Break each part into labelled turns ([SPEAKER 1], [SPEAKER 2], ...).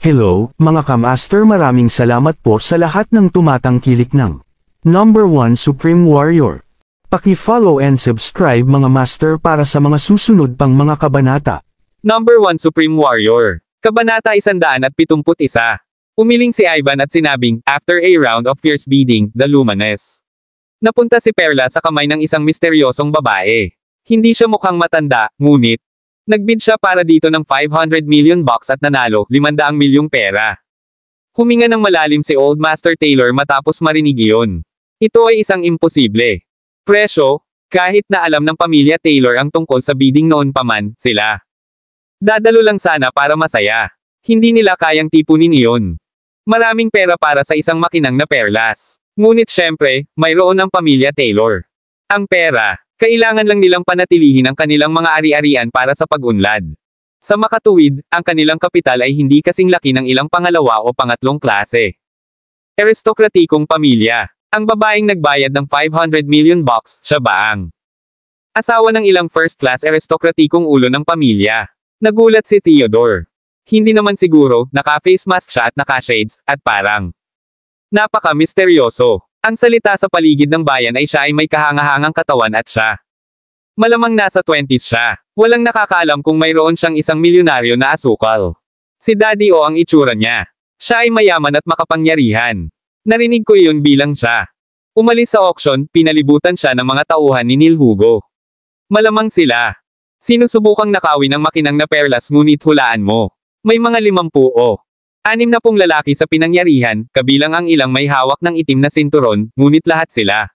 [SPEAKER 1] Hello, mga kamaster, maraming salamat po sa lahat ng tumatangkilik ng Number 1 Supreme Warrior. Paki-follow and subscribe mga master para sa mga susunod pang mga kabanata.
[SPEAKER 2] Number 1 Supreme Warrior. Kabanata 171. Umiling si Ivan at sinabing, after a round of fierce bidding, the luminous. Napunta si Perla sa kamay ng isang misteryosong babae. Hindi siya mukhang matanda, ngunit, nagbid siya para dito ng 500 million bucks at nanalo 500 milyong pera. Huminga ng malalim si Old Master Taylor matapos marinig iyon. Ito ay isang imposible presyo, kahit na alam ng pamilya Taylor ang tungkol sa bidding noon pa man, sila. Dadalo lang sana para masaya. Hindi nila kayang tipunin iyon. Maraming pera para sa isang makinang na perlas. Ngunit syempre, mayroon ang pamilya Taylor. Ang pera. Kailangan lang nilang panatilihin ang kanilang mga ari-arian para sa pag-unlad. Sa makatuwid, ang kanilang kapital ay hindi kasing laki ng ilang pangalawa o pangatlong klase. Aristokratikong pamilya. Ang babaeng nagbayad ng 500 million bucks, siya ba ang asawa ng ilang first-class aristokratikong ulo ng pamilya? Nagulat si Theodore. Hindi naman siguro, naka-face mask siya at naka-shades, at parang napaka-misteryoso. Ang salita sa paligid ng bayan ay siya ay may kahangahangang katawan at siya. Malamang nasa 20s siya. Walang nakakaalam kung mayroon siyang isang milyonaryo na asukal. Si Daddy O ang itsura niya. Siya ay mayaman at makapangyarihan. Narinig ko iyon bilang siya. Umalis sa auction, pinalibutan siya ng mga tauhan ni Neil Hugo. Malamang sila. Sinusubukang nakawin ang makinang na perlas ngunit hulaan mo. May mga 50 o 60 lalaki sa pinangyarihan, kabilang ang ilang may hawak ng itim na sinturon, ngunit lahat sila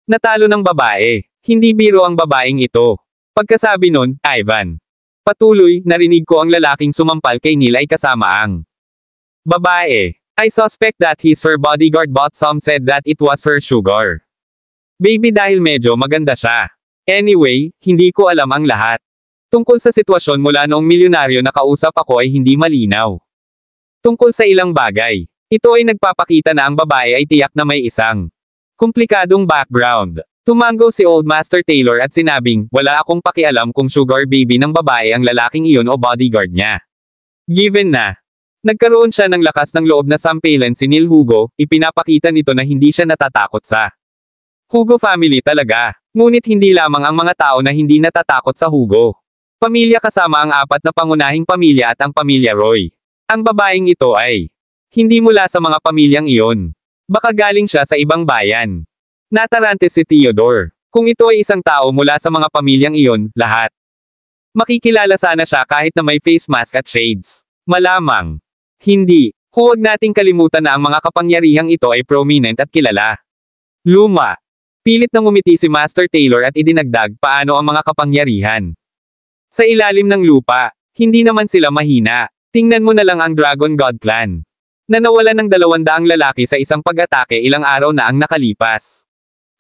[SPEAKER 2] natalo ng babae. Hindi biro ang babaeng ito. Pagkasabi nun, Ivan. Patuloy, narinig ko ang lalaking sumampal kay Neil ay kasama ang babae. I suspect that he's her bodyguard, but some said that it was her sugar baby dahil medyo maganda siya. Anyway, hindi ko alam ang lahat. Tungkol sa sitwasyon mula noong milyonaryo na kausap ako ay hindi malinaw. Tungkol sa ilang bagay. Ito ay nagpapakita na ang babae ay tiyak na may isang komplikadong background. Tumango si Old Master Taylor at sinabing, wala akong pakialam kung sugar baby ng babae ang lalaking iyon o bodyguard niya. Given na nagkaroon siya ng lakas ng loob na sampelan si Neil Hugo, ipinapakita nito na hindi siya natatakot sa Hugo family talaga. Ngunit hindi lamang ang mga tao na hindi natatakot sa Hugo. Pamilya kasama ang 4 na pangunahing pamilya at ang pamilya Roy. Ang babaeng ito ay hindi mula sa mga pamilyang iyon. Baka galing siya sa ibang bayan. Natarante si Theodore. Kung ito ay isang tao mula sa mga pamilyang iyon, lahat makikilala sana siya kahit na may face mask at shades. Malamang hindi. Huwag nating kalimutan na ang mga kapangyarihang ito ay prominent at kilala. Luma. Pilit nang umiti si Master Taylor at idinagdag paano ang mga kapangyarihan. Sa ilalim ng lupa, hindi naman sila mahina. Tingnan mo na lang ang Dragon God Clan. Nanawalan ng 200 lalaki sa isang pag-atake ilang araw na ang nakalipas.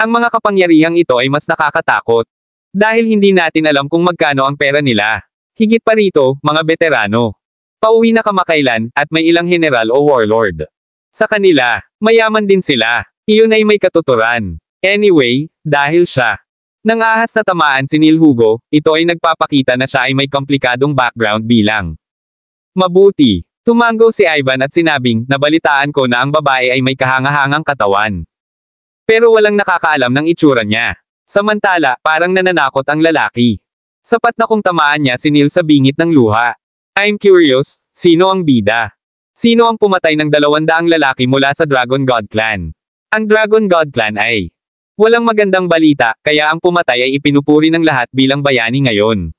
[SPEAKER 2] Ang mga kapangyarihang ito ay mas nakakatakot. Dahil hindi natin alam kung magkano ang pera nila. Higit pa rito, mga veterano. Pauwi na kamakailan, at may ilang general o warlord. Sa kanila, mayaman din sila. Iyon ay may katuturan. Anyway, dahil siya nang ahas na tamaan si Neil Hugo, ito ay nagpapakita na siya ay may komplikadong background bilang mabuti. Tumango si Ivan at sinabing, nabalitaan ko na ang babae ay may kahangahangang katawan. Pero walang nakakaalam ng itsura niya. Samantala, parang nananakot ang lalaki. Sapat na kung tamaan niya si Neil sa bingit ng luha. I'm curious, sino ang bida? Sino ang pumatay ng 200 lalaki mula sa Dragon God Clan? Ang Dragon God Clan ay walang magandang balita, kaya ang pumatay ay ipinupuri ng lahat bilang bayani ngayon.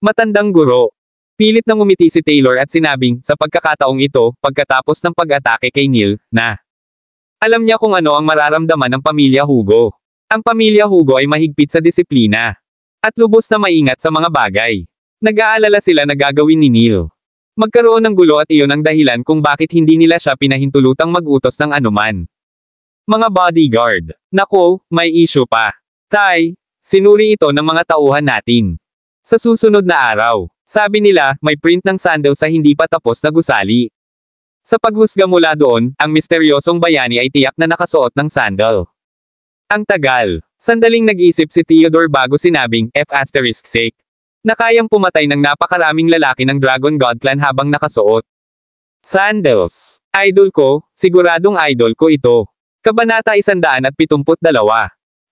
[SPEAKER 2] Matandang guro. Pilit nang umiti si Taylor at sinabing, sa pagkakataong ito, pagkatapos ng pag-atake kay Neil, na alam niya kung ano ang mararamdaman ng pamilya Hugo. Ang pamilya Hugo ay mahigpit sa disiplina. At lubos na maingat sa mga bagay. Nag-aalala sila na gagawin ni Neil. Magkaroon ng gulo at iyon ang dahilan kung bakit hindi nila siya pinahintulutang mag-utos ng anuman. Mga bodyguard. Naku, may issue pa. Tay, sinuri ito ng mga tauhan natin. Sa susunod na araw, sabi nila, may print ng sandal sa hindi pa tapos na gusali. Sa paghusga mula doon, ang misteryosong bayani ay tiyak na nakasuot ng sandal. Ang tagal. Sandaling nag-isip si Theodore bago sinabing, F***sake. Na kayang pumatay ng napakaraming lalaki ng Dragon God Clan habang nakasuot. Sandals. Idol ko, siguradong idol ko ito. Kabanata 172.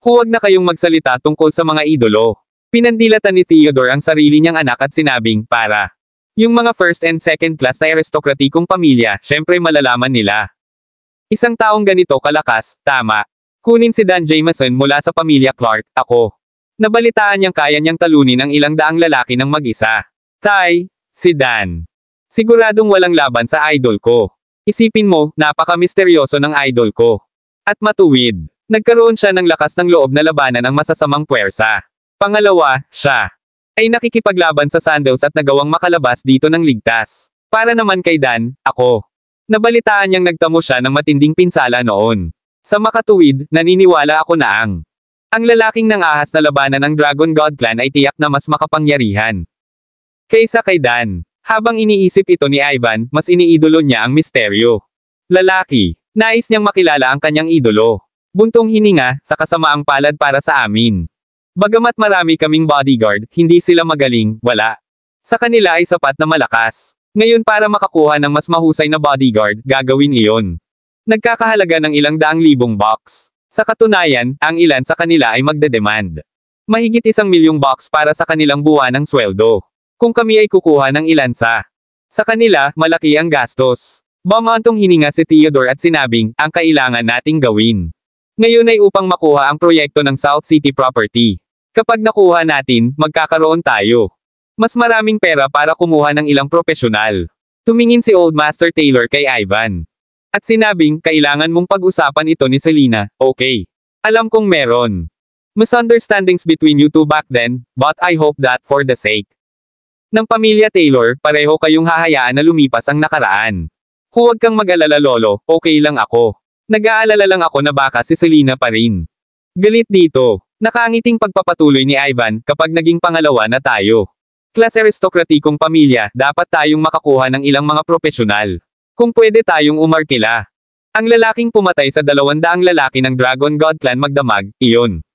[SPEAKER 2] Huwag na kayong magsalita tungkol sa mga idolo. Pinandilatan ni Theodore ang sarili niyang anak at sinabing, para. Yung mga first and second class na aristokratikong pamilya, syempre malalaman nila. Isang taong ganito kalakas, tama. Kunin si Dan Jameson mula sa pamilya Clark, ako. Nabalitaan niyang kaya niyang talunin ang ilang daang lalaki ng mag-isa. Si Dan. Siguradong walang laban sa idol ko. Isipin mo, napaka-misteryoso ng idol ko. At matuwid. Nagkaroon siya ng lakas ng loob na labanan ang masasamang puwersa. Pangalawa, siya ay nakikipaglaban sa Sandals at nagawang makalabas dito ng ligtas. Para naman kay Dan, ako. Nabalitaan niyang nagtamo siya ng matinding pinsala noon. Sa makatuwid, naniniwala ako na ang lalaking nang ahas na labanan ng Dragon God Clan ay tiyak na mas makapangyarihan kaysa kay Dan. Habang iniisip ito ni Ivan, mas iniidolo niya ang misteryo. Lalaki. Nais niyang makilala ang kanyang idolo. Buntong hininga, sa kasamaang palad para sa amin. Bagamat marami kaming bodyguard, hindi sila magaling, wala. Sa kanila ay sapat na malakas. Ngayon para makakuha ng mas mahusay na bodyguard, gagawin iyon. Nagkakahalaga ng ilang daang libong box. Sa katunayan, ang ilan sa kanila ay magdedemand. Mahigit 1,000,000 box para sa kanilang buwanang sweldo. Kung kami ay kukuha ng ilan sa kanila, malaki ang gastos. Bumantong hininga si Theodore at sinabing, ang kailangan nating gawin ngayon ay upang makuha ang proyekto ng South City property. Kapag nakuha natin, magkakaroon tayo mas maraming pera para kumuha ng ilang profesional. Tumingin si Old Master Taylor kay Ivan. At sinabing, kailangan mong pag-usapan ito ni Selina, okay. Alam kong meron misunderstandings between you two back then, but I hope that for the sake ng pamilya Taylor, pareho kayong hahayaan na lumipas ang nakaraan. Huwag kang mag-alala lolo, okay lang ako. Nag-aalala lang ako na baka si Selina pa rin. Galit dito. Nakangiting pagpapatuloy ni Ivan, kapag naging pangalawa na tayo. Class aristokratikong pamilya, dapat tayong makakuha ng ilang mga profesional. Kung pwede tayong umarkila. Ang lalaking pumatay sa 200 lalaki ng Dragon God Clan magdamag, iyon.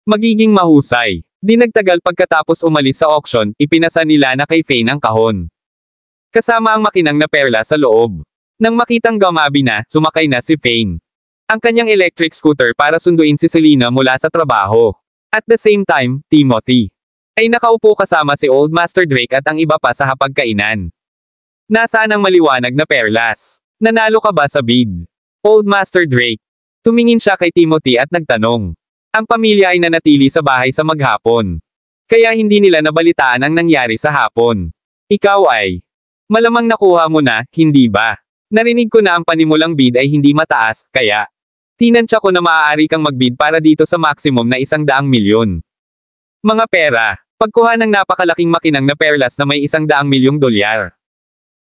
[SPEAKER 2] Magiging mahusay. Di nagtagal pagkatapos umalis sa auction, ipinasa ni Lana kay Fane ang kahon. Kasama ang makinang na perla sa loob. Nang makitang gumabi na, sumakay na si Fane. Ang kanyang electric scooter para sunduin si Selina mula sa trabaho. At the same time, Timothy ay nakaupo kasama si Old Master Drake at ang iba pa sa hapagkainan. Nasaan ang maliwanag na perlas? Nanalo ka ba sa bid? Old Master Drake. Tumingin siya kay Timothy at nagtanong. Ang pamilya ay nanatili sa bahay sa maghapon. Kaya hindi nila nabalitaan ang nangyari sa hapon. Ikaw ay malamang nakuha mo na, hindi ba? Narinig ko na ang panimulang bid ay hindi mataas, kaya tinansya ko na maaari kang magbid para dito sa maximum na 100,000,000. Mga pera. Pagkuha ng napakalaking makinang na perlas na may 100,000,000 dolyar.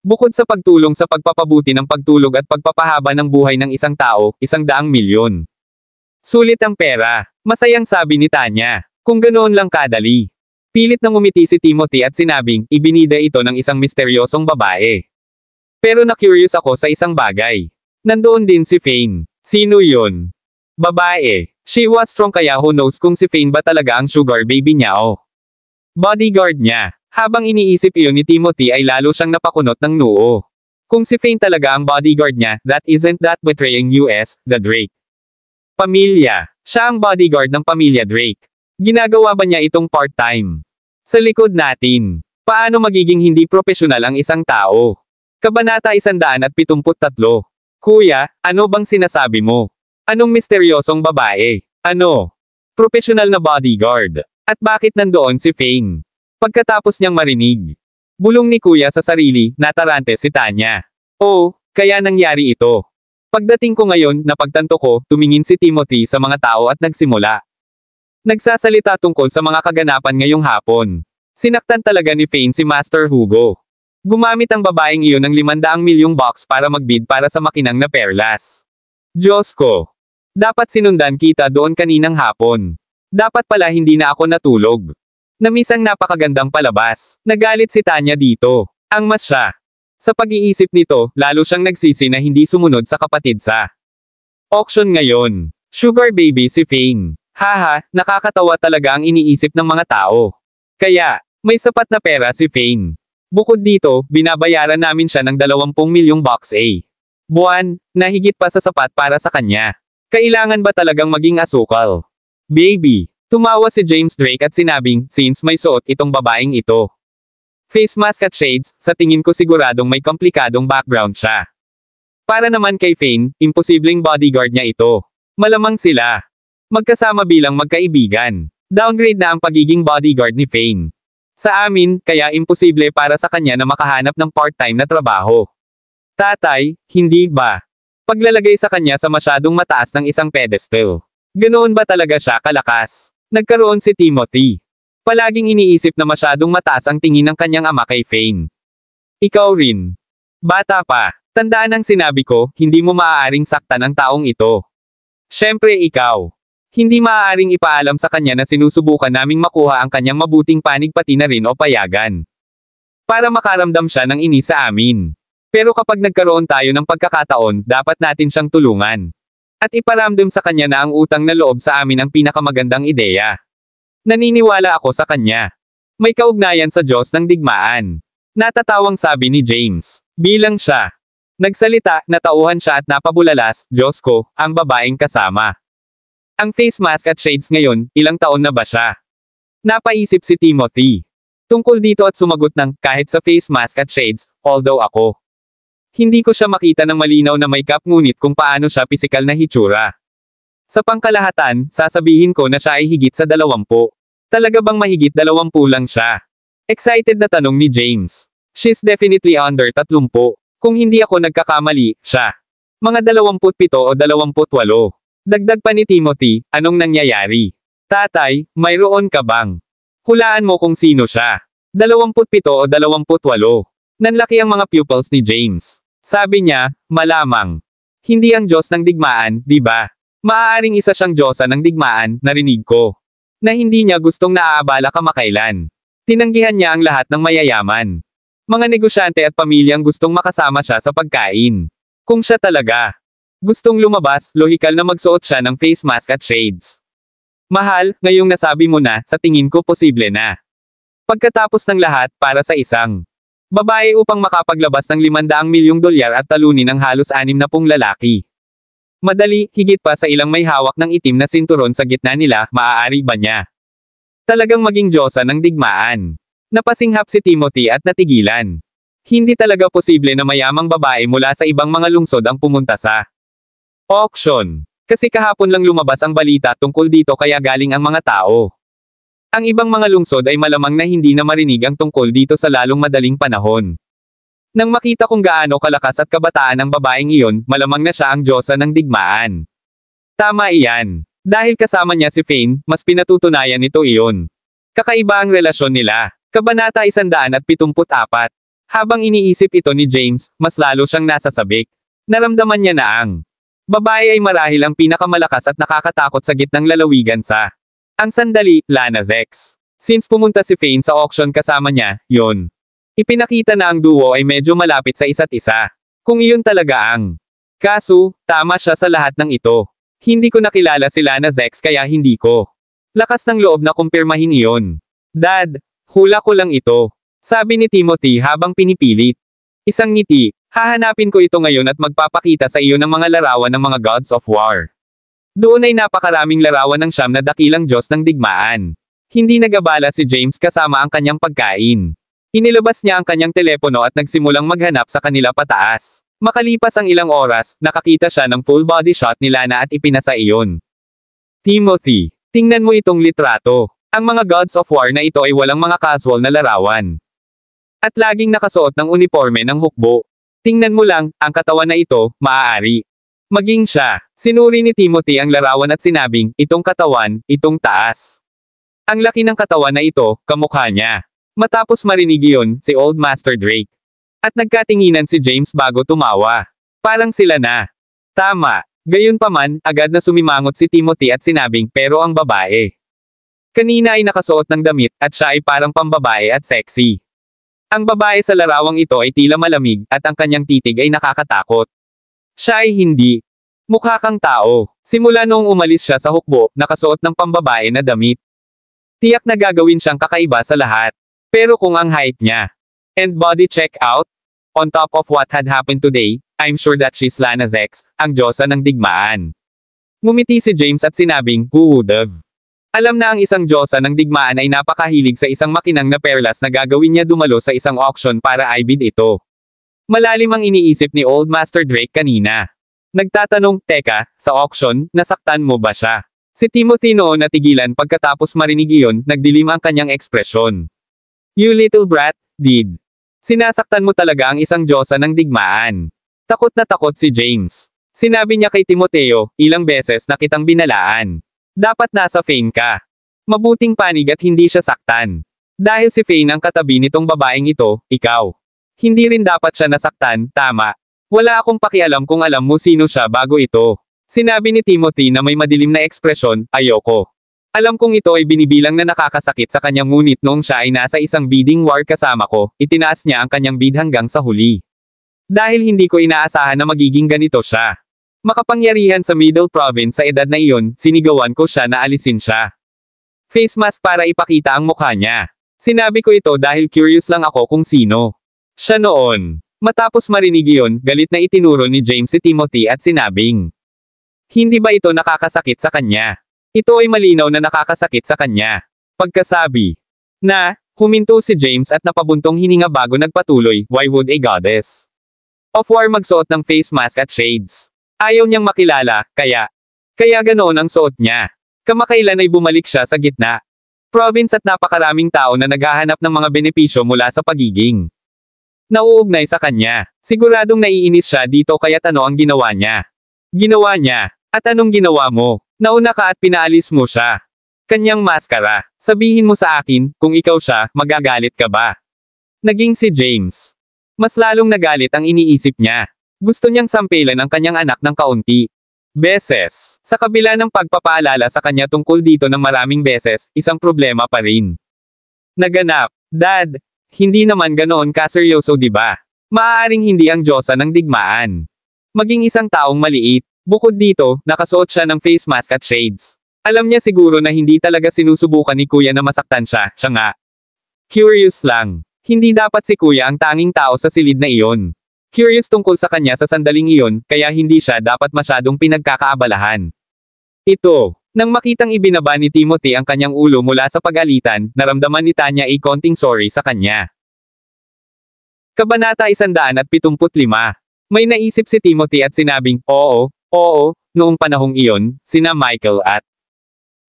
[SPEAKER 2] Bukod sa pagtulong sa pagpapabuti ng pagtulog at pagpapahaba ng buhay ng isang tao, 100,000,000. Sulit ang pera. Masayang sabi ni Tanya. Kung ganoon lang kadali. Pilit nang umiti si Timothy at sinabing, ibinida ito ng isang misteryosong babae. Pero na-curious ako sa isang bagay. Nandoon din si Fane. Sino yun? Babae. She was strong kaya who knows kung si Fane ba talaga ang sugar baby niya o bodyguard niya. Habang iniisip iyon ni Timothy ay lalo siyang napakunot ng noo. Kung si Fane talaga ang bodyguard niya, that isn't that betraying US, the Drake pamilya. Siya ang bodyguard ng pamilya Drake. Ginagawa ba niya itong part-time? Sa likod natin. Paano magiging hindi profesional ang isang tao? Kabanata 173. Kuya, ano bang sinasabi mo? Anong misteryosong babae? Ano? Profesional na bodyguard. At bakit nandoon si Fane? Pagkatapos niyang marinig. Bulong ni Kuya sa sarili, natarante si Tanya. Oh, kaya nangyari ito. Pagdating ko ngayon, napagtanto ko, tumingin si Timothy sa mga tao at nagsimula. Nagsasalita tungkol sa mga kaganapan ngayong hapon. Sinaktan talaga ni Fane si Master Hugo. Gumamit ang babaeng iyon ng 500,000,000 box para magbid para sa makinang na perlas. Diyos ko. Dapat sinundan kita doon kaninang hapon. Dapat pala hindi na ako natulog. Namiss ang napakagandang palabas. Nagalit si Tanya dito. Ang mas siya. Sa pag-iisip nito, lalo siyang nagsisi na hindi sumunod sa kapatid sa auction ngayon. Sugar baby si Fane. Haha, nakakatawa talaga ang iniisip ng mga tao. Kaya, may sapat na pera si Fane. Bukod dito, binabayaran namin siya ng 20 milyong bucks buwan, na higit pa sa sapat para sa kanya. Kailangan ba talagang maging asukal? Baby, tumawa si James Drake at sinabing, since may suot itong babaeng ito. Face mask at shades, sa tingin ko siguradong may komplikadong background siya. Para naman kay Fane, imposibleng bodyguard niya ito. Malamang sila magkasama bilang magkaibigan. Downgrade na ang pagiging bodyguard ni Fane. Sa amin, kaya imposible para sa kanya na makahanap ng part-time na trabaho. Tatay, hindi ba? Paglalagay sa kanya sa masyadong mataas ng isang pedestal. Ganoon ba talaga siya kalakas? Nagkaroon si Timothy. Palaging iniisip na masyadong mataas ang tingin ng kanyang ama kay Fane. Ikaw rin. Bata pa, tandaan ang sinabi ko, hindi mo maaaring saktan ang taong ito. Siyempre ikaw. Hindi maaaring ipaalam sa kanya na sinusubukan naming makuha ang kanyang mabuting panig pati na rin o payagan. Para makaramdam siya ng inis sa amin. Pero kapag nagkaroon tayo ng pagkakataon, dapat natin siyang tulungan. At iparamdam sa kanya na ang utang na loob sa amin ang pinakamagandang ideya. Naniniwala ako sa kanya. May kaugnayan sa Diyos ng digmaan. Natatawang sabi ni James. Bilang siya nagsalita, natauhan siya at napabulalas, Diyos ko, ang babaeng kasama. Ang face mask at shades ngayon, ilang taon na ba siya? Napaisip si Timothy. Tungkol dito at sumagot ng, kahit sa face mask at shades, although ako. Hindi ko siya makita ng malinaw na may cap ngunit kung paano siya pisikal na hitsura. Sa pangkalahatan, sasabihin ko na siya ay higit sa 20. Talaga bang mahigit 20 lang siya? Excited na tanong ni James. She's definitely under 30. Kung hindi ako nagkakamali, siya. Mga 27 o 28. Dagdag pa ni Timothy, anong nangyayari? Tatay, mayroon ka bang? Hulaan mo kung sino siya. 27 o 28. Nanlaki ang mga pupils ni James. Sabi niya, malamang. Hindi ang Diyos ng digmaan, di ba? Maaaring isa siyang Diyosa ng digmaan, narinig ko. Na hindi niya gustong naaabala kamakailan. Tinanggihan niya ang lahat ng mayayaman. Mga negosyante at pamilyang gustong makasama siya sa pagkain. Kung siya talaga gustong lumabas, lohikal na magsuot siya ng face mask at shades. Mahal, ngayong nasabi mo na, sa tingin ko posible na. Pagkatapos ng lahat, para sa isang babae upang makapaglabas ng $500 milyong at talunin ang halos 60 lalaki. Madali, higit pa sa ilang may hawak ng itim na sinturon sa gitna nila, maaari ba niya talagang maging Diyosa ng digmaan? Napasinghap si Timothy at natigilan. Hindi talaga posible na mayamang babae mula sa ibang mga lungsod ang pumunta sa auction. Kasi kahapon lang lumabas ang balita tungkol dito kaya galing ang mga tao. Ang ibang mga lungsod ay malamang na hindi na marinig ang tungkol dito sa lalong madaling panahon. Nang makita kung gaano kalakas at kabataan ang babaeng iyon, malamang na siya ang Diyosa ng digmaan. Tama iyan. Dahil kasama niya si Fane, mas pinatutunayan nito iyon. Kakaiba ang relasyon nila. Kabanata 174. Habang iniisip ito ni James, mas lalo siyang nasasabik. Naramdaman niya na ang babae ay marahil ang pinakamalakas at nakakatakot sa gitnang lalawigan sa ang sandali, Lana Zex. Since pumunta si Fane sa auction kasama niya, yon. Ipinakita na ang duo ay medyo malapit sa isa't isa. Kung iyon talaga ang kaso, tama siya sa lahat ng ito. Hindi ko nakilala si Lana Zex kaya hindi ko lakas ng loob na kumpirmahin iyon. Dad, hula ko lang ito. Sabi ni Timothy habang pinipilit. Isang ngiti, hahanapin ko ito ngayon at magpapakita sa iyo ng mga larawan ng mga gods of war. Doon ay napakaraming larawan ng siyam na dakilang Diyos ng digmaan. Hindi nagabala si James kasama ang kanyang pagkain. Inilabas niya ang kanyang telepono at nagsimulang maghanap sa kanila pataas. Makalipas ang ilang oras, nakakita siya ng full body shot ni Lana at ipinasa iyon. Timothy, tingnan mo itong litrato. Ang mga gods of war na ito ay walang mga casual na larawan. At laging nakasuot ng uniforme ng hukbo. Tingnan mo lang, ang katawan na ito, maaari maging siya. Sinuri ni Timothy ang larawan at sinabing, itong katawan, itong taas. Ang laki ng katawan na ito, kamukha niya. Matapos marinig iyon, si Old Master Drake. At nagkatinginan si James bago tumawa. Parang sila na. Tama. Gayunpaman, agad na sumimangot si Timothy at sinabing, pero ang babae kanina ay nakasuot ng damit, at siya ay parang pambabae at sexy. Ang babae sa larawang ito ay tila malamig, at ang kanyang titig ay nakakatakot. Siya ay hindi mukha kang tao. Simula noong umalis siya sa hukbo, nakasuot ng pambabae na damit. Tiyak na gagawin siyang kakaiba sa lahat. Pero kung ang height niya And body check out? On top of what had happened today, I'm sure that she's Lana's ex, ang diyosa ng digmaan. Ngumiti si James at sinabing, who would've? Alam na ang isang diyosa ng digmaan ay napakahilig sa isang makinang na perlas na gagawin niya dumalo sa isang auction para ibid ito. Malalim ang iniisip ni Old Master Drake kanina. Nagtatanong, teka, sa auction, nasaktan mo ba siya? Si Timothy noon natigilan pagkatapos marinig iyon, nagdilim ang kanyang ekspresyon. You little brat, did. Sinasaktan mo talaga ang isang diyosa ng digmaan. Takot na takot si James. Sinabi niya kay Timoteo, ilang beses na kitang binalaan. Dapat nasa Fane ka. Mabuting panig at hindi siya saktan. Dahil si Fane ang katabi nitong babaeng ito, ikaw. Hindi rin dapat siya nasaktan, tama. Wala akong pakialam kung alam mo sino siya bago ito. Sinabi ni Timothy na may madilim na ekspresyon, ayoko. Alam kong ito ay binibilang na nakakasakit sa kanyang ngunit noong siya ay nasa isang bidding war kasama ko, itinaas niya ang kanyang bid hanggang sa huli. Dahil hindi ko inaasahan na magiging ganito siya. Makapangyarihan sa Middle Province sa edad na iyon, sinigawan ko siya na alisin siya. Face mask para ipakita ang mukha niya. Sinabi ko ito dahil curious lang ako kung sino siya noon. Matapos marinig iyon, galit na itinuro ni James si Timothy at sinabing, hindi ba ito nakakasakit sa kanya? Ito ay malinaw na nakakasakit sa kanya. Pagkasabi na, huminto si James at napabuntong hininga bago nagpatuloy, why would a goddess of war magsuot ng face mask at shades? Ayaw niyang makilala, kaya ganoon ang suot niya. Kamakailan ay bumalik siya sa gitna province at napakaraming tao na naghahanap ng mga benepisyo mula sa pagiging nauugnay sa kanya. Siguradong naiinis siya dito kaya't ano ang ginawa niya? Ginawa niya. At anong ginawa mo? Nauna ka at pinaalis mo siya. Kanyang maskara. Sabihin mo sa akin, kung ikaw siya, magagalit ka ba? Naging si James. Mas lalong nagalit ang iniisip niya. Gusto niyang sampelan ang kanyang anak ng kaunti beses. Sa kabila ng pagpapaalala sa kanya tungkol dito ng maraming beses, isang problema pa rin naganap. Dad, hindi naman ganoon kaseryoso diba? Maaaring hindi ang diyosa ng digmaan. Maging isang taong maliit. Bukod dito, nakasuot siya ng face mask at shades. Alam niya siguro na hindi talaga sinusubukan ni Kuya na masaktan siya nga. Curious lang. Hindi dapat si Kuya ang tanging tao sa silid na iyon. Curious tungkol sa kanya sa sandaling iyon, kaya hindi siya dapat masyadong pinagkakaabalahan. Ito, nang makitang ibinaba ni Timothy ang kanyang ulo mula sa pagalitan, naramdaman ni Tanya ay konting sorry sa kanya. Kabanata 175. May naisip si Timothy at sinabing, Oo, noong panahong iyon, sina Michael at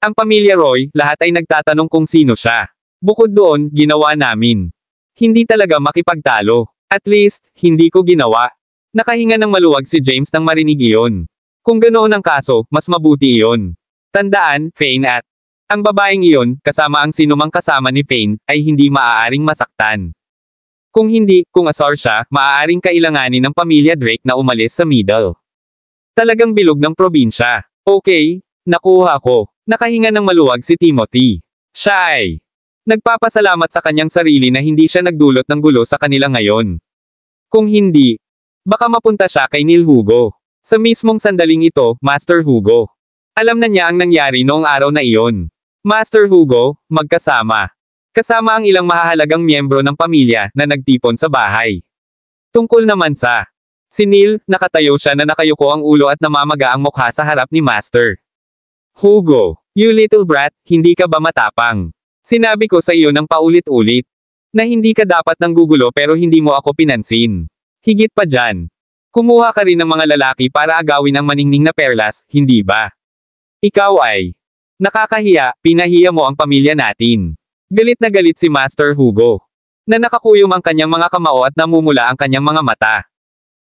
[SPEAKER 2] ang pamilya Roy, lahat ay nagtatanong kung sino siya. Bukod doon, ginawa namin. Hindi talaga makipagtalo. At least, hindi ko ginawa. Nakahinga ng maluwag si James nang marinig iyon. Kung ganoon ang kaso, mas mabuti iyon. Tandaan, Fane at ang babaeng iyon, kasama ang sinumang kasama ni Fane, ay hindi maaaring masaktan. Kung hindi, kung asar siya, maaaring kailanganin ng pamilya Drake na umalis sa Middle. Talagang bilog ng probinsya. Okay, nakuha ko. Nakahinga ng maluwag si Timothy. Siya ay nagpapasalamat sa kanyang sarili na hindi siya nagdulot ng gulo sa kanila ngayon. Kung hindi, baka mapunta siya kay Neil Hugo. Sa mismong sandaling ito, Master Hugo. Alam na niya ang nangyari noong araw na iyon. Master Hugo, magkasama. Kasama ang ilang mahahalagang miyembro ng pamilya na nagtipon sa bahay. Tungkol naman sa si Neil, nakatayo siya na nakayuko ang ulo at namamaga ang mukha sa harap ni Master Hugo. You little brat, hindi ka ba matapang? Sinabi ko sa iyo ng paulit-ulit na hindi ka dapat nanggugulo pero hindi mo ako pinansin. Higit pa dyan. Kumuha ka rin ng mga lalaki para agawin ang maningning na perlas, hindi ba? Ikaw ay nakakahiya, pinahiya mo ang pamilya natin. Galit na galit si Master Hugo. Na nakakuyom ang kanyang mga kamao at namumula ang kanyang mga mata.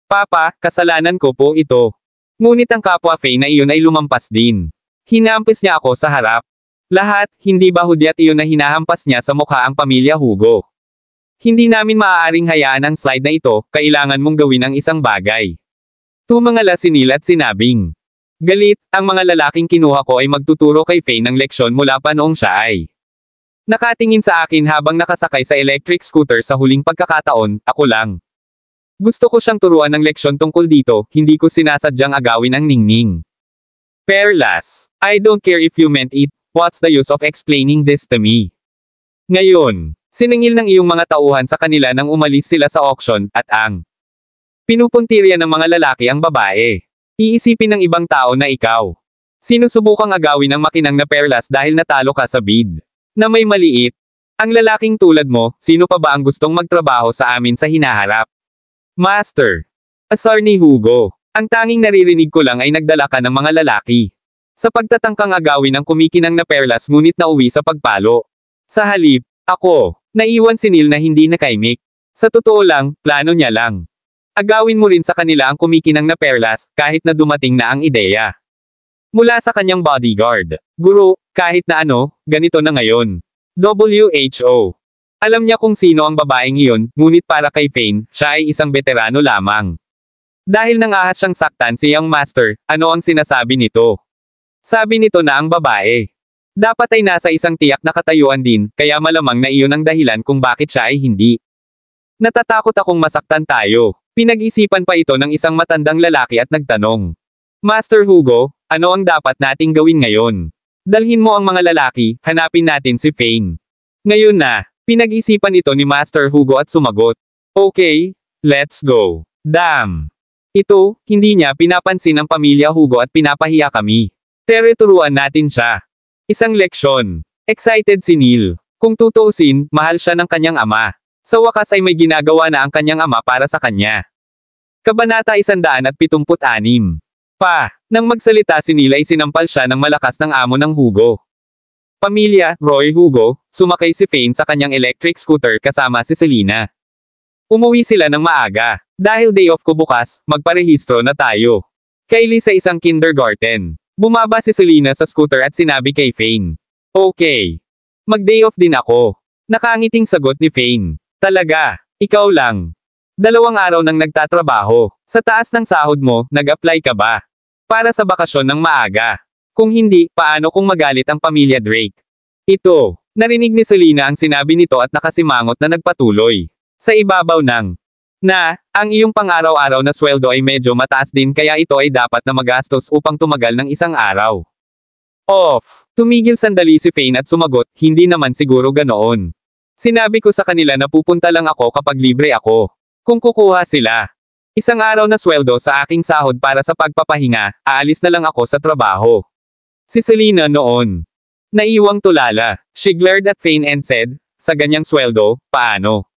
[SPEAKER 2] Papa, kasalanan ko po ito. Ngunit ang kapwa Fane na iyon ay lumampas din. Hinahampas niya ako sa harap. Lahat, hindi ba hudyat iyon na hinahampas niya sa mukha ang pamilya Hugo? Hindi namin maaaring hayaan ang slide na ito, kailangan mong gawin ang isang bagay. Tumangala si Neil at sinabing. Galit, ang mga lalaking kinuha ko ay magtuturo kay Fane ng leksyon mula pa noong siya ay nakatingin sa akin habang nakasakay sa electric scooter sa huling pagkakataon, ako lang. Gusto ko siyang turuan ng leksyon tungkol dito, hindi ko sinasadyang agawin ang ningning. Perlas. I don't care if you meant it, what's the use of explaining this to me? Ngayon, Siningil ng iyong mga tauhan sa kanila nang umalis sila sa auction, at ang pinupuntirya ng mga lalaki ang babae. Iisipin ng ibang tao na ikaw. Sinusubukang agawin ang makinang na perlas dahil natalo ka sa bid. Na may maliit. Ang lalaking tulad mo, sino pa ba ang gustong magtrabaho sa amin sa hinaharap? Master. Asar ni Hugo. Ang tanging naririnig ko lang ay nagdala ka ng mga lalaki. Sa pagtatangkang agawin ang kumikinang na perlas ngunit nauwi sa pagpalo. Sa halip, ako, naiwan si Neil na hindi nakaimik. Sa totoo lang, plano niya lang. Agawin mo rin sa kanila ang kumikinang na perlas, kahit na dumating na ang ideya. Mula sa kanyang bodyguard. Guro, kahit na ano, ganito na ngayon. WHO. Alam niya kung sino ang babaeng iyon, ngunit para kay Fane, siya ay isang veterano lamang. Dahil nang ahas siyang saktan si Young Master, ano ang sinasabi nito? Sabi nito na ang babae. Dapat ay nasa isang tiyak na katayuan din, kaya malamang na iyon ang dahilan kung bakit siya ay hindi. Natatakot akong masaktan tayo. Pinag-isipan pa ito ng isang matandang lalaki at nagtanong. Master Hugo, ano ang dapat nating gawin ngayon? Dalhin mo ang mga lalaki, hanapin natin si Fane. Ngayon na, pinag-isipan ito ni Master Hugo at sumagot. Okay, let's go. Damn. Ito, hindi niya pinapansin ang pamilya Hugo at pinapahiya kami. Tereturuan natin siya. Isang leksyon. Excited si Neil. Kung tutuusin, mahal siya ng kanyang ama. Sa wakas ay may ginagawa na ang kanyang ama para sa kanya. Kabanata 176. Nang magsalita si Neil ay sinampal siya ng malakas ng amo ng Hugo. Pamilya, Roy Hugo, sumakay si Fane sa kanyang electric scooter kasama si Selena. Umuwi sila ng maaga. Dahil day off ko bukas, magparehistro na tayo. Kylie sa isang kindergarten. Bumaba si Selena sa scooter at sinabi kay Fane. Okay. Mag-day off din ako. Nakangiting sagot ni Fane. Talaga, ikaw lang. 2 araw nang nagtatrabaho. Sa taas ng sahod mo, nag-apply ka ba? Para sa bakasyon ng maaga. Kung hindi, paano kung magalit ang pamilya Drake? Ito. Narinig ni Selena ang sinabi nito at nakasimangot na nagpatuloy. Sa ibabaw ng ang iyong pang-araw-araw na sweldo ay medyo mataas din kaya ito ay dapat na magastos upang tumagal ng 1 araw. Off. Tumigil sandali si Fane at sumagot, hindi naman siguro ganoon. Sinabi ko sa kanila na pupunta lang ako kapag libre ako. Kung kukuha sila 1 araw na sweldo sa aking sahod para sa pagpapahinga, aalis na lang ako sa trabaho. Si Selena noon. Naiwang tulala. She glared at Fane and said, sa ganyang sweldo, paano?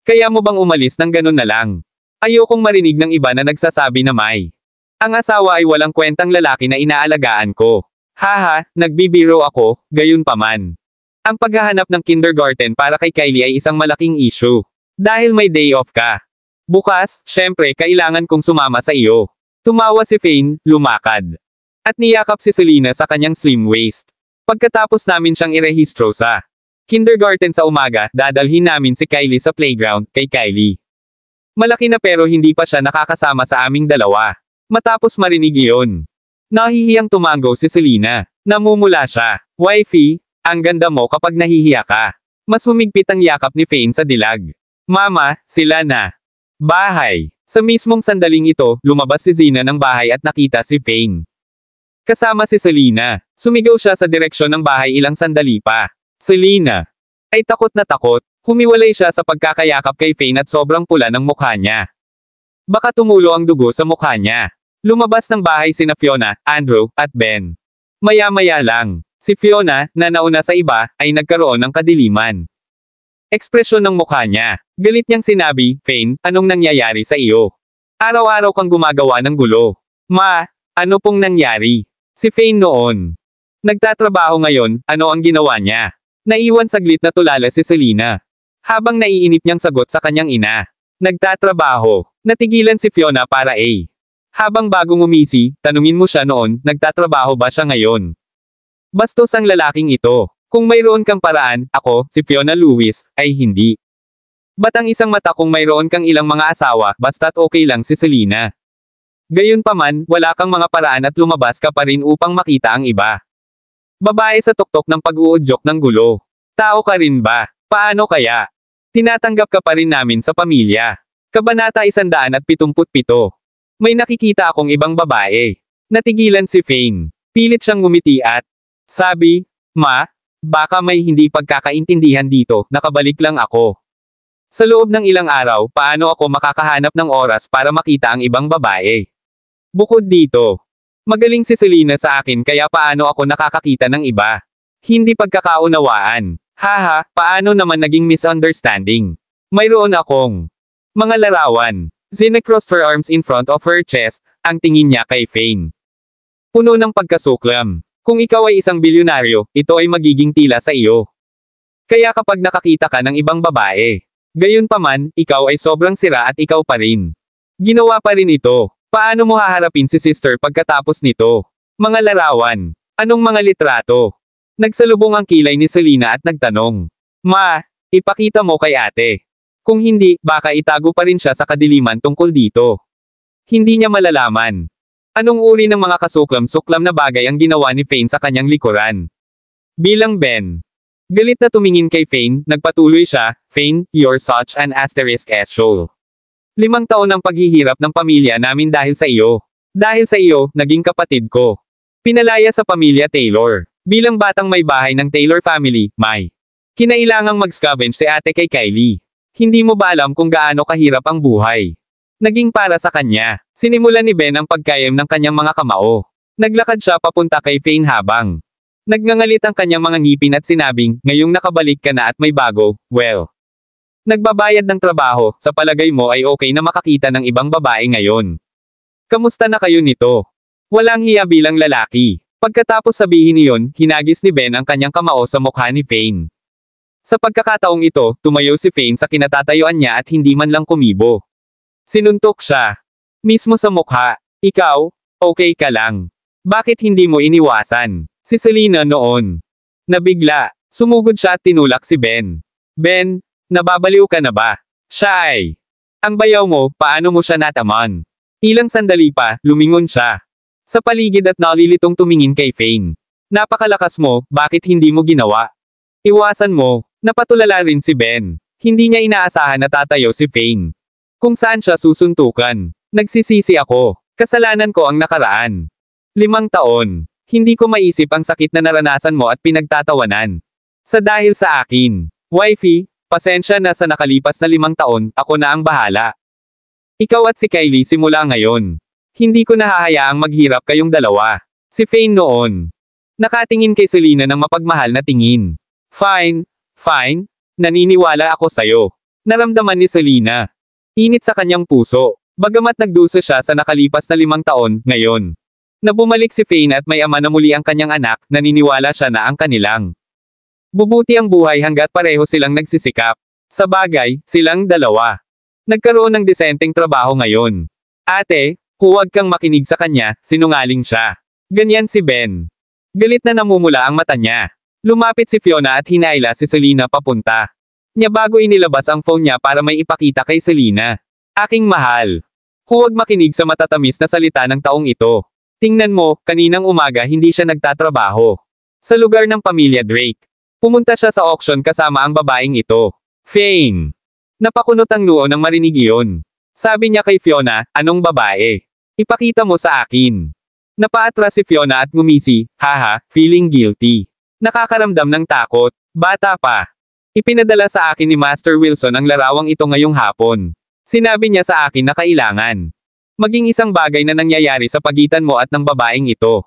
[SPEAKER 2] Kaya mo bang umalis ng ganun na lang? Ayokong marinig ng iba na nagsasabi na may. Ang asawa ay walang kwentang lalaki na inaalagaan ko. Haha, nagbibiro ako, gayon pa man. Ang paghahanap ng kindergarten para kay Kylie ay isang malaking issue. Dahil may day off ka. Bukas, syempre kailangan kong sumama sa iyo. Tumawa si Fane, lumakad. At niyakap si Selena sa kanyang slim waist. Pagkatapos namin siyang irehistro sa kindergarten sa umaga, dadalhin namin si Kylie sa playground, kay Kylie. Malaki na pero hindi pa siya nakakasama sa aming dalawa. Matapos marinig iyon. Nahihiyang tumango si Selena. Namumula siya. Wifey, ang ganda mo kapag nahihiya ka. Mas humigpit ang yakap ni Fane sa dilag. Mama, sila na. Bahay. Sa mismong sandaling ito, lumabas si Zina ng bahay at nakita si Fane. Kasama si Selena. Sumigaw siya sa direksyon ng bahay ilang sandali pa. Selena ay takot na takot. Humiwalay siya sa pagkakayakap kay Fane at sobrang pula ng mukha niya. Baka tumulo ang dugo sa mukha niya. Lumabas ng bahay sina Fiona, Andrew, at Ben. Maya-maya lang, si Fiona, na nauna sa iba, ay nagkaroon ng kadiliman. Ekspresyon ng mukha niya. Galit niyang sinabi, Fane, anong nangyayari sa iyo? Araw-araw kang gumagawa ng gulo. Ma, ano pong nangyari? Si Fane noon. Nagtatrabaho ngayon, ano ang ginawa niya? Naiwan saglit na tulala si Selena. Habang naiinip niyang sagot sa kanyang ina. Nagtatrabaho. Natigilan si Fiona para habang bagong umisi, tanungin mo siya noon, nagtatrabaho ba siya ngayon? Bastos ang lalaking ito. Kung mayroon kang paraan, ako, si Fiona Lewis, ay hindi. Batang isang mata kung mayroon kang ilang mga asawa, basta't okay lang si Selena. Gayunpaman, wala kang mga paraan at lumabas ka pa rin upang makita ang iba. Babae sa tuktok ng pag-uudyok ng gulo. Tao ka rin ba? Paano kaya? Tinatanggap ka pa rin namin sa pamilya. Kabanata 177. May nakikita akong ibang babae. Natigilan si Fane. Pilit siyang ngumiti at sabi, Ma, baka may hindi pagkakaintindihan dito, nakabalik lang ako. Sa loob ng ilang araw, paano ako makakahanap ng oras para makita ang ibang babae? Bukod dito, magaling si Selena sa akin kaya paano ako nakakakita ng iba? Hindi pagkakaunawaan. Haha, paano naman naging misunderstanding? Mayroon akong mga larawan. Zina crossed her arms in front of her chest, ang tingin niya kay Fane. Puno ng pagkasuklam. Kung ikaw ay isang bilyonaryo, ito ay magiging tila sa iyo. Kaya kapag nakakita ka ng ibang babae, gayunpaman, ikaw ay sobrang sira at ikaw pa rin. Ginawa pa rin ito. Paano mo haharapin si sister pagkatapos nito? Mga larawan. Anong mga litrato? Nagsalubong ang kilay ni Selena at nagtanong. Ma, ipakita mo kay ate. Kung hindi, baka itago pa rin siya sa kadiliman tungkol dito. Hindi niya malalaman. Anong uri ng mga kasuklam-suklam na bagay ang ginawa ni Fane sa kanyang likuran? Bilang Ben. Galit na tumingin kay Fane, nagpatuloy siya, Fane, you're such an asterisk asshole. 5 taon ang paghihirap ng pamilya namin dahil sa iyo. Dahil sa iyo, naging kapatid ko. Pinalaya sa pamilya Taylor. Bilang batang may bahay ng Taylor family, may kinailangang mag-scavenge si ate kay Kylie. Hindi mo ba alam kung gaano kahirap ang buhay? Naging para sa kanya. Sinimulan ni Ben ang pagkayam ng kanyang mga kamao. Naglakad siya papunta kay Fane habang nagngangalit ang kanyang mga ngipin at sinabing, ngayong nakabalik ka na at may bago, well. Nagbabayad ng trabaho, sa palagay mo ay okay na makakita ng ibang babae ngayon. Kamusta na kayo nito? Walang hiya bilang lalaki. Pagkatapos sabihin iyon, hinagis ni Ben ang kanyang kamao sa mukha ni Fane. Sa pagkakataong ito, tumayo si Fane sa kinatatayuan niya at hindi man lang kumibo. Sinuntok siya. Mismo sa mukha. Ikaw, okay ka lang. Bakit hindi mo iniwasan? Si Selena noon. Nabigla. Sumugod siya at tinulak si Ben. Ben, nababaliw ka na ba? Siya ay. Ang bayaw mo, paano mo siya nataman? Ilang sandali pa, lumingon siya. Sa paligid at nalilitong tumingin kay Fane. Napakalakas mo, bakit hindi mo ginawa? Iwasan mo. Napatulala rin si Ben. Hindi niya inaasahan na tatayo si Fane. Kung saan siya susuntukan. Nagsisisi ako. Kasalanan ko ang nakaraan. 5 taon. Hindi ko maisip ang sakit na naranasan mo at pinagtatawanan. Sa dahil sa akin. Wifey, pasensya na sa nakalipas na 5 taon, ako na ang bahala. Ikaw at si Kylie simula ngayon. Hindi ko nahahayaang maghirap kayong dalawa. Si Fane noon. Nakatingin kay Selena ng mapagmahal na tingin. Fine, fine, naniniwala ako sayo. Naramdaman ni Selena. Init sa kanyang puso. Bagamat nagdusa siya sa nakalipas na 5 taon, ngayon. Na bumalik si Fane at may ama na muli ang kanyang anak, naniniwala siya na ang kanilang. Bubuti ang buhay hanggat pareho silang nagsisikap. Sa bagay, silang dalawa. Nagkaroon ng disenteng trabaho ngayon. Ate, huwag kang makinig sa kanya, sinungaling siya. Ganyan si Ben. Galit na namumula ang mata niya. Lumapit si Fiona at hinaila si Selena papunta. Niya bago inilabas ang phone niya para may ipakita kay Selena. Aking mahal. Huwag makinig sa matatamis na salita ng taong ito. Tingnan mo, kaninang umaga hindi siya nagtatrabaho. Sa lugar ng pamilya Drake. Pumunta siya sa auction kasama ang babaeng ito. Fane. Napakunot ang noo nang marinig iyon. Sabi niya kay Fiona, anong babae? Ipakita mo sa akin. Napaatras si Fiona at ngumisi, haha, feeling guilty. Nakakaramdam ng takot. Bata pa. Ipinadala sa akin ni Master Wilson ang larawang ito ngayong hapon. Sinabi niya sa akin na kailangan maging isang bagay na nangyayari sa pagitan mo at ng babaeng ito.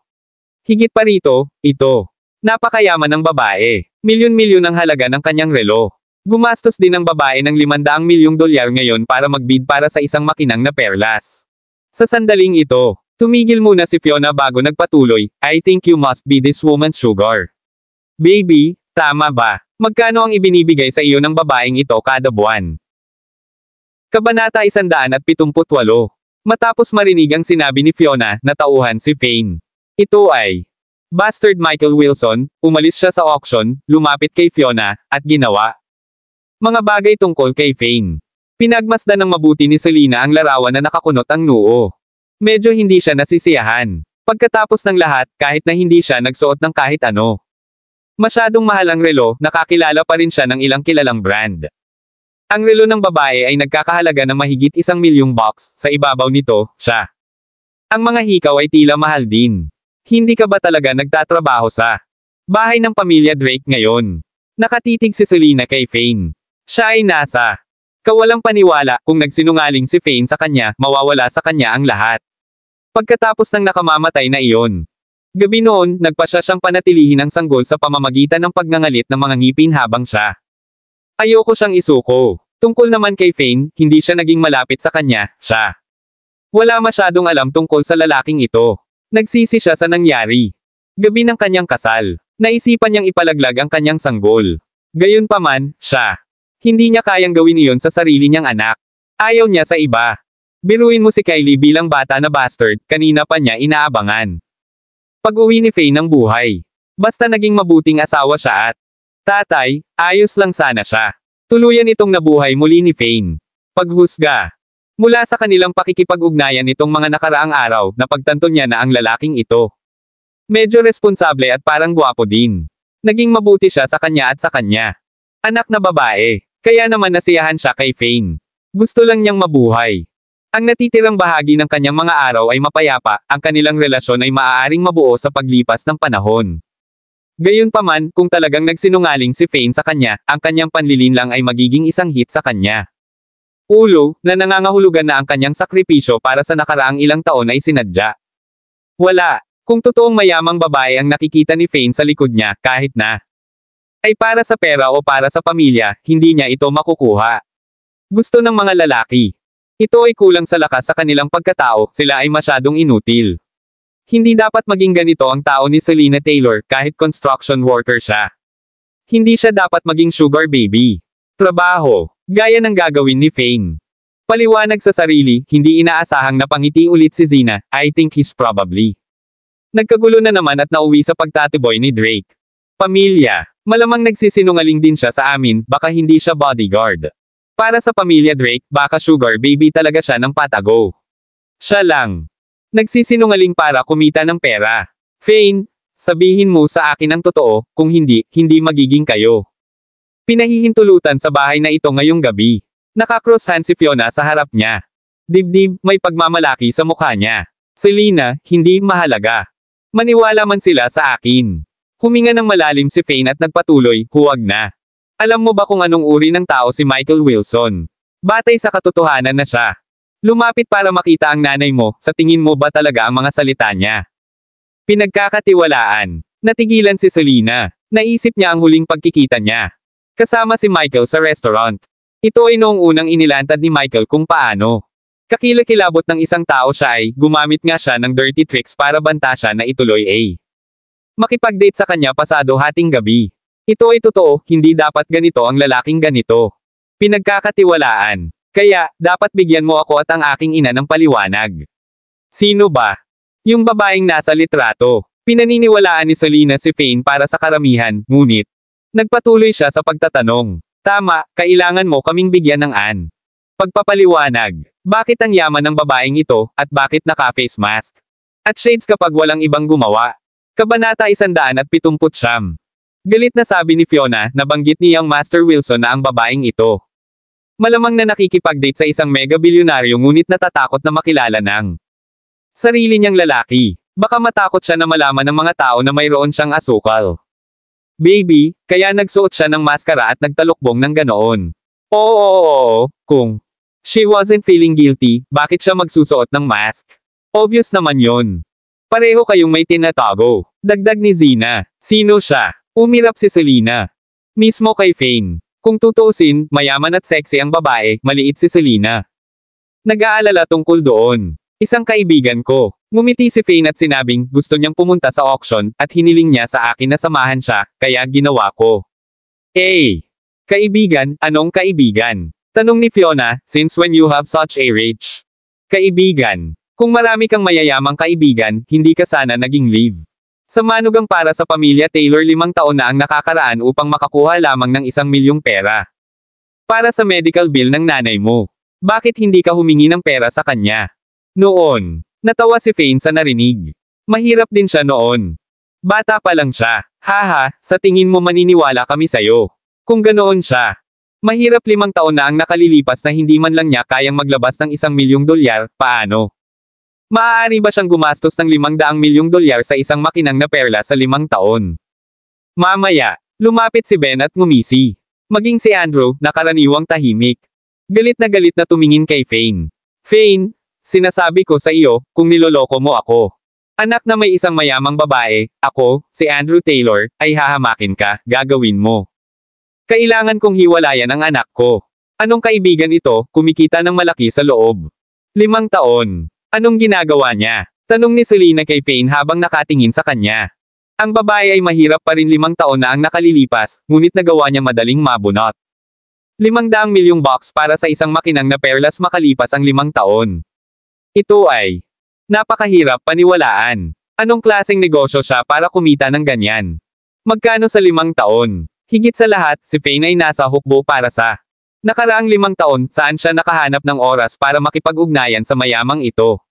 [SPEAKER 2] Higit pa rito, ito. Napakayaman ng babae. Milyon-milyon ang halaga ng kanyang relo. Gumastos din ang babae ng $500 milyong ngayon para magbid para sa isang makinang na perlas. Sa sandaling ito, tumigil muna si Fiona bago nagpatuloy, I think you must be this woman's sugar. Baby, tama ba? Magkano ang ibinibigay sa iyo ng babaeng ito kada buwan? Kabanata 178. Matapos marinig ang sinabi ni Fiona, natauhan si Fane. Ito ay Bastard Michael Wilson, umalis siya sa auction, lumapit kay Fiona, at ginawa mga bagay tungkol kay Fane. Pinagmasdan ng mabuti ni Selena ang larawan na nakakunot ang noo. Medyo hindi siya nasisiyahan. Pagkatapos ng lahat, kahit na hindi siya nagsuot ng kahit ano. Masyadong mahal ang relo, nakakilala pa rin siya ng ilang kilalang brand. Ang relo ng babae ay nagkakahalaga ng mahigit $1 milyong, sa ibabaw nito, siya. Ang mga hikaw ay tila mahal din. Hindi ka ba talaga nagtatrabaho sa Bahay ng pamilya Drake ngayon. Nakatitig si Selena kay Fane. Siya ay nasa kawalang paniwala kung nagsinungaling si Fane sa kanya, mawawala sa kanya ang lahat. Pagkatapos ng nakamamatay na iyon. Gabi noon, nagpasya siyang panatilihin ang sanggol sa pamamagitan ng pagngangalit ng mga ngipin habang siya. Ayoko siyang isuko. Tungkol naman kay Fane, hindi siya naging malapit sa kanya, siya. Wala masyadong alam tungkol sa lalaking ito. Nagsisi siya sa nangyari. Gabi ng kanyang kasal. Naisipan niyang ipalaglag ang kanyang sanggol. Gayunpaman, siya. Hindi niya kayang gawin iyon sa sarili niyang anak. Ayaw niya sa iba. Biruin mo si Kylie bilang bata na bastard, kanina pa niya inaabangan. Pag-uwi ni Fane ng buhay. Basta naging mabuting asawa siya at tatay, ayos lang sana siya. Tuluyan itong nabuhay muli ni Fane. Paghusga. Mula sa kanilang pakikipag-ugnayan nitong mga nakaraang araw, napagtanto niya na ang lalaking ito. Medyo responsable at parang gwapo din. Naging mabuti siya sa kanya at sa kanya. Anak na babae. Kaya naman nasiyahan siya kay Fane. Gusto lang niyang mabuhay. Ang natitirang bahagi ng kanyang mga araw ay mapayapa, ang kanilang relasyon ay maaaring mabuo sa paglipas ng panahon. Gayunpaman, kung talagang nagsinungaling si Fane sa kanya, ang kanyang panlilinlang ay magiging isang hit sa kanya. Ulo, na nangangahulugan na ang kanyang sakripisyo para sa nakaraang ilang taon ay sinadya. Wala. Kung totoong mayamang babae ang nakikita ni Fane sa likod niya, kahit na ay para sa pera o para sa pamilya, hindi niya ito makukuha. Gusto ng mga lalaki. Ito ay kulang sa lakas sa kanilang pagkatao, sila ay masyadong inutil. Hindi dapat maging ganito ang tao ni Selena Taylor, kahit construction worker siya. Hindi siya dapat maging sugar baby. Trabaho, gaya ng gagawin ni Fane. Paliwanag sa sarili, hindi inaasahang napangiti ulit si Zina, I think he's probably. Nagkagulo na naman at nauwi sa pagtatiboy ni Drake. Pamilya, malamang nagsisinungaling din siya sa amin, baka hindi siya bodyguard. Para sa pamilya Drake, baka sugar baby talaga siya ng patago. Siya lang. Nagsisinungaling para kumita ng pera. Fane, sabihin mo sa akin ang totoo, kung hindi, hindi magiging kayo. Pinahihintulutan sa bahay na ito ngayong gabi. Nakakross hand si Fiona sa harap niya. Dibdib, may pagmamalaki sa mukha niya. Selena, hindi mahalaga. Maniwala man sila sa akin. Huminga ng malalim si Fane at nagpatuloy, huwag na. Alam mo ba kung anong uri ng tao si Michael Wilson? Batay sa katotohanan na siya. Lumapit para makita ang nanay mo, sa tingin mo ba talaga ang mga salita niya? Pinagkakatiwalaan. Natigilan si Selena. Naisip niya ang huling pagkikita niya. Kasama si Michael sa restaurant. Ito ay noong unang inilantad ni Michael kung paano. Kakilakilabot ng isang tao siya ay, gumamit nga siya ng dirty tricks para banta siya na ituloy makipag-date sa kanya pasado hating gabi. Ito ay totoo, hindi dapat ganito ang lalaking ganito. Pinagkakatiwalaan. Kaya, dapat bigyan mo ako at ang aking ina ng paliwanag. Sino ba? Yung babaeng nasa litrato. Pinaniniwalaan ni Selena si Fane para sa karamihan, ngunit nagpatuloy siya sa pagtatanong. Tama, kailangan mo kaming bigyan ng pagpapaliwanag. Bakit ang yaman ng babaeng ito, at bakit naka-face mask? At shades kapag walang ibang gumawa. Kabanata 179. Galit na sabi ni Fiona, nabanggit niyang Master Wilson na ang babaeng ito. Malamang na nakikipag-date sa isang mega-bilyonaryo ngunit natatakot na makilala ng sarili niyang lalaki. Baka matakot siya na malaman ng mga tao na mayroon siyang asukal. Baby, kaya nagsuot siya ng maskara at nagtalukbong ng ganoon. Oo, kung she wasn't feeling guilty, bakit siya magsusuot ng mask? Obvious naman yon. Pareho kayong may tinatago. Dagdag ni Zina. Sino siya? Umirap si Selena. Mismo kay Fane. Kung tutuusin, mayaman at sexy ang babae, maliit si Selena. Nag-aalala tungkol doon. Isang kaibigan ko. Ngumiti si Fane at sinabing, gusto niyang pumunta sa auction, at hiniling niya sa akin na samahan siya, kaya ginawa ko. Kaibigan, anong kaibigan? Tanong ni Fiona, since when you have such a rich kaibigan? Kung marami kang mayayamang kaibigan, hindi ka sana naging live. Sa manugang para sa pamilya Taylor 5 taon na ang nakakaraan upang makakuha lamang ng 1 milyong pera. Para sa medical bill ng nanay mo. Bakit hindi ka humingi ng pera sa kanya? Noon. Natawa si Fane sa narinig. Mahirap din siya noon. Bata pa lang siya. Haha, sa tingin mo maniniwala kami sayo. Kung ganoon siya. Mahirap 5 taon na ang nakalilipas na hindi man lang niya kayang maglabas ng 1 milyong dolyar, paano? Maaari ba siyang gumastos ng 500 milyong dolyar sa isang makinang na perla sa 5 taon? Mamaya, lumapit si Ben at ngumisi. Maging si Andrew, nakaraniwang tahimik. Galit na tumingin kay Fane. Fane, sinasabi ko sa iyo, kung niloloko mo ako. Anak na may isang mayamang babae, ako, si Andrew Taylor, ay hahamakin ka, gagawin mo. Kailangan kong hiwalayan ang anak ko. Anong kaibigan ito, kumikita ng malaki sa loob? 5 taon. Anong ginagawa niya? Tanong ni Selena kay Fane habang nakatingin sa kanya. Ang babae ay mahirap pa rin 5 taon na ang nakalilipas, ngunit nagawa niya madaling mabunot. 500 milyong bucks para sa isang makinang na perlas makalipas ang 5 taon. Ito ay napakahirap paniwalaan. Anong klaseng negosyo siya para kumita ng ganyan? Magkano sa 5 taon? Higit sa lahat, si Fane ay nasa hukbo para sa nakaraang 5 taon saan siya nakahanap ng oras para makipag-ugnayan sa mayamang ito.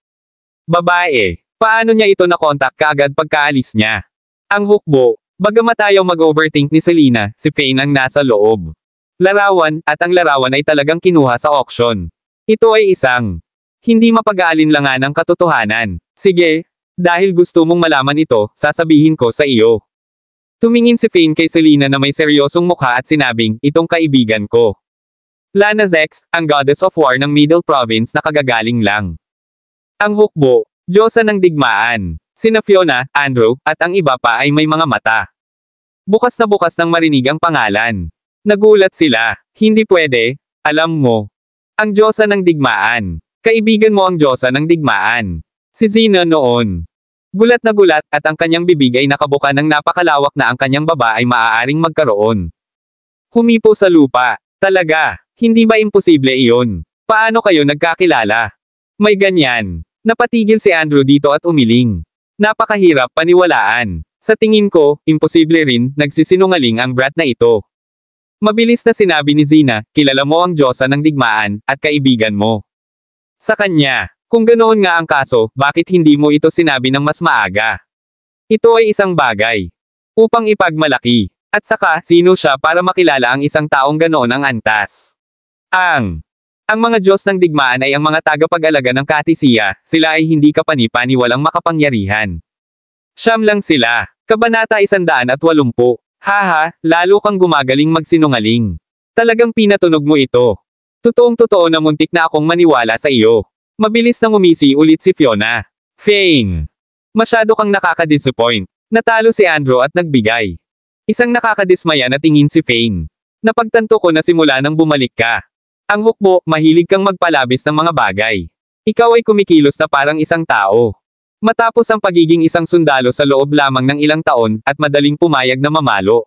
[SPEAKER 2] Babae, paano niya ito nakontak kaagad pagkaalis niya? Ang hukbo, bagamat ayaw mag-overthink ni Selena, si Fane ang nasa loob. Larawan, at ang larawan ay talagang kinuha sa auction. Ito ay isang hindi mapag-aalinlangan ng katotohanan. Sige, dahil gusto mong malaman ito, sasabihin ko sa iyo. Tumingin si Fane kay Selena na may seryosong mukha at sinabing, itong kaibigan ko. Lana Zex, ang goddess of war ng Middle Province na kagagaling lang. Ang hukbo, Diyosa ng digmaan. Sina Fiona, Andrew, at ang iba pa ay may mga mata. Bukas na bukas nang marinig ang pangalan. Nagulat sila. Hindi pwede, alam mo. Ang Diyosa ng digmaan. Kaibigan mo ang Diyosa ng digmaan. Si Zena noon. Gulat na gulat at ang kanyang bibig ay nakabuka ng napakalawak na ang kanyang baba ay maaaring magkaroon. Humipo sa lupa. Talaga, hindi ba imposible iyon? Paano kayo nagkakilala? May ganyan. Napatigil si Andrew dito at umiling. Napakahirap paniwalaan. Sa tingin ko, imposible rin, nagsisinungaling ang brat na ito. Mabilis na sinabi ni Zena, kilala mo ang Diyosa ng digmaan, at kaibigan mo. Sa kanya, kung ganoon nga ang kaso, bakit hindi mo ito sinabi ng mas maaga? Ito ay isang bagay. Upang ipagmalaki. At saka, sino siya para makilala ang isang taong ganoon ang antas? Ang mga Diyos ng digmaan ay ang mga tagapag-alaga ng katisiya, sila ay hindi kapani-pani walang makapangyarihan. Siyam lang sila. Kabanata 180. Haha, lalo kang gumagaling magsinungaling. Talagang pinatunog mo ito. Totoong-totoo na muntik na akong maniwala sa iyo. Mabilis nang umisi ulit si Fiona. Fane. Masyado kang nakaka-disappoint. Natalo si Andrew at nagbigay. Isang nakakadismaya na tingin si Fane. Napagtanto ko na simula nang bumalik ka. Ang hukbo, mahilig kang magpalabis ng mga bagay. Ikaw ay kumikilos na parang isang tao. Matapos ang pagiging isang sundalo sa loob lamang ng ilang taon, at madaling pumayag na mamalo.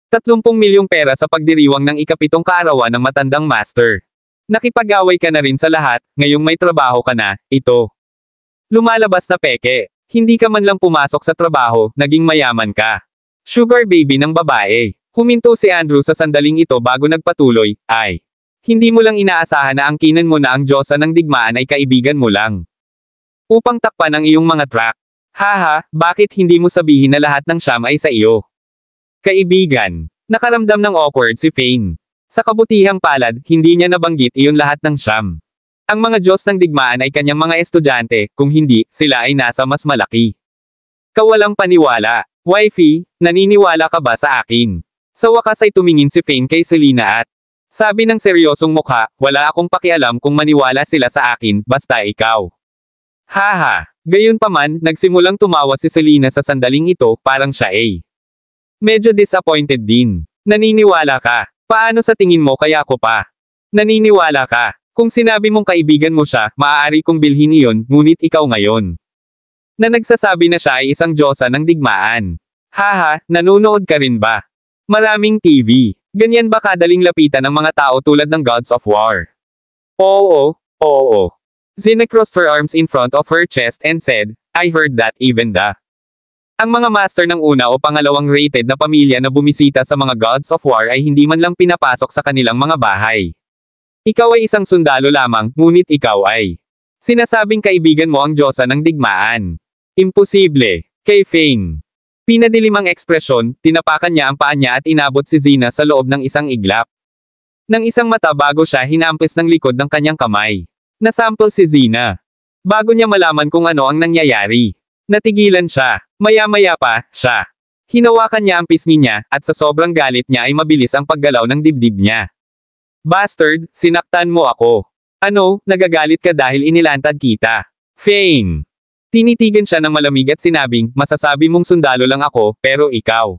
[SPEAKER 2] 30 milyong pera sa pagdiriwang ng ika-7 kaarawan ng matandang master. Nakipag-away ka na rin sa lahat, ngayong may trabaho ka na, ito. Lumalabas na peke. Hindi ka man lang pumasok sa trabaho, naging mayaman ka. Sugar baby ng babae. Huminto si Andrew sa sandaling ito bago nagpatuloy, ay. Hindi mo lang inaasahan na angkinan mo na ang Diyosa ng digmaan ay kaibigan mo lang. Upang takpan ang iyong mga track. Haha, bakit hindi mo sabihin na lahat ng siyam ay sa iyo? Kaibigan. Nakaramdam ng awkward si Fane. Sa kabutihang palad, hindi niya nabanggit iyon lahat ng siyam. Ang mga Diyos ng digmaan ay kanyang mga estudyante, kung hindi, sila ay nasa mas malaki. Kawalang paniwala. Wifey, naniniwala ka ba sa akin? Sa wakas ay tumingin si Fane kay Selena at sabi ng seryosong mukha, wala akong pakialam kung maniwala sila sa akin, basta ikaw. Haha, gayunpaman, nagsimulang tumawa si Selena sa sandaling ito, parang siya ay medyo disappointed din. Naniniwala ka? Paano sa tingin mo kaya ko pa? Naniniwala ka? Kung sinabi mong kaibigan mo siya, maaari kong bilhin iyon, ngunit ikaw ngayon. Na nagsasabi na siya ay isang Diyosa ng digmaan. Haha, nanonood ka rin ba? Maraming TV. Ganyan ba kadaling lapitan ng mga tao tulad ng Gods of War? Oo. Zena crossed her arms in front of her chest and said, I heard that even the ang mga master ng una o pangalawang rated na pamilya na bumisita sa mga Gods of War ay hindi man lang pinapasok sa kanilang mga bahay. Ikaw ay isang sundalo lamang, ngunit ikaw ay sinasabing kaibigan mo ang Diyosa ng digmaan. Imposible. Kay Fane. Pinadilim ang ekspresyon, tinapakan niya ang paa niya at inabot si Zena sa loob ng isang iglap. Nang isang mata bago siya hinampis ng likod ng kanyang kamay. Nasample si Zena. Bago niya malaman kung ano ang nangyayari. Natigilan siya. Maya-maya pa, siya. Hinawakan niya ang pisngi niya, at sa sobrang galit niya ay mabilis ang paggalaw ng dibdib niya. Bastard, sinaktan mo ako. Ano, nagagalit ka dahil inilantad kita. Fane. Tinitigan siya ng malamig at sinabing, masasabi mong sundalo lang ako, pero ikaw.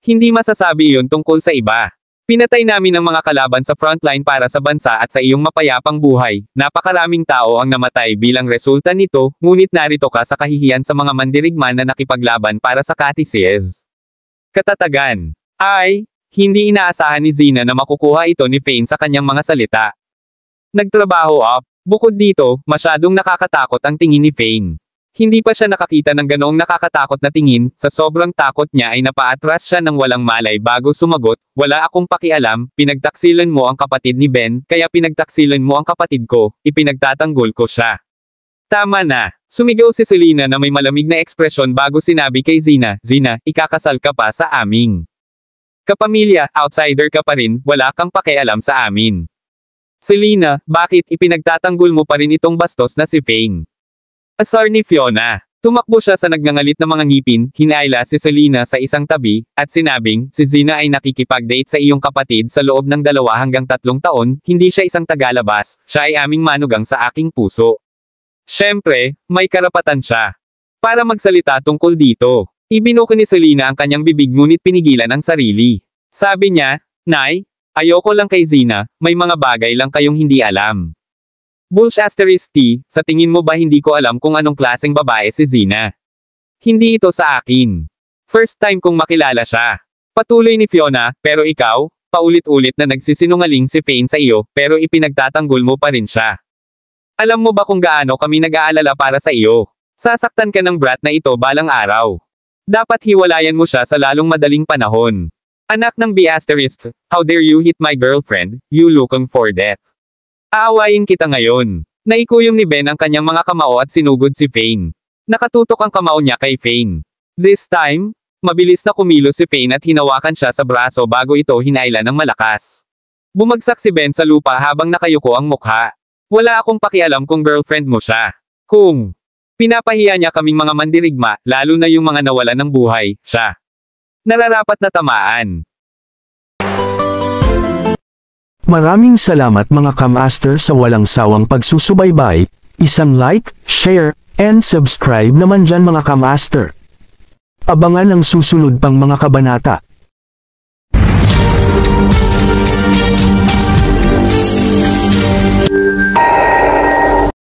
[SPEAKER 2] Hindi masasabi iyon tungkol sa iba. Pinatay namin ang mga kalaban sa frontline para sa bansa at sa iyong mapayapang buhay. Napakaraming tao ang namatay bilang resulta nito, ngunit narito ka sa kahihiyan sa mga mandirigma na nakipaglaban para sa Katisiez. Katatagan. Ay, hindi inaasahan ni Zina na makukuha ito ni Fane sa kanyang mga salita. Nagtrabaho up. Bukod dito, masyadong nakakatakot ang tingin ni Fane. Hindi pa siya nakakita ng ganoong nakakatakot na tingin, sa sobrang takot niya ay napaatras siya ng walang malay bago sumagot, wala akong pakialam, pinagtaksilan mo ang kapatid ni Ben, kaya pinagtaksilan mo ang kapatid ko, ipinagtatanggol ko siya. Tama na. Sumigaw si Selena na may malamig na ekspresyon bago sinabi kay Zina, Zina, ikakasal ka pa sa aming kapamilya, outsider ka pa rin, wala kang pakialam sa amin. Selena, bakit ipinagtatanggol mo pa rin itong bastos na si Fane? Asar ni Fiona. Tumakbo siya sa nagngangalit na mga ngipin, hinaila si Selena sa isang tabi, at sinabing, si Zina ay nakikipag-date sa iyong kapatid sa loob ng 2 hanggang 3 taon, hindi siya isang tagalabas, siya ay aming manugang sa aking puso. Siyempre, may karapatan siya para magsalita tungkol dito. Ibinuko ni Selena ang kanyang bibig ngunit pinigilan ang sarili. Sabi niya, Nay, ayoko lang kay Zina, may mga bagay lang kayong hindi alam. Bullsh*T, sa tingin mo ba hindi ko alam kung anong klaseng babae si Zina? Hindi ito sa akin. First time kong makilala siya. Patuloy ni Fiona, pero ikaw, paulit-ulit na nagsisinungaling si Fane sa iyo, pero ipinagtatanggol mo pa rin siya. Alam mo ba kung gaano kami nag-aalala para sa iyo? Sasaktan ka ng brat na ito balang araw. Dapat hiwalayan mo siya sa lalong madaling panahon. Anak ng B***, how dare you hit my girlfriend, you looking for death. Aawayin kita ngayon. Naikuyom ni Ben ang kanyang mga kamao at sinugod si Fane. Nakatutok ang kamao niya kay Fane. This time, mabilis na kumilos si Fane at hinawakan siya sa braso bago ito hinaila ng malakas. Bumagsak si Ben sa lupa habang nakayuko ang mukha. Wala akong pakialam kung girlfriend mo siya. Kung pinapahiya niya kaming mga mandirigma, lalo na yung mga nawalan ng buhay, siya nararapat na tamaan.
[SPEAKER 1] Maraming salamat mga kamaster sa walang sawang pagsusubaybay, isang like, share, and subscribe naman dyan mga kamaster. Abangan ang susunod pang mga kabanata.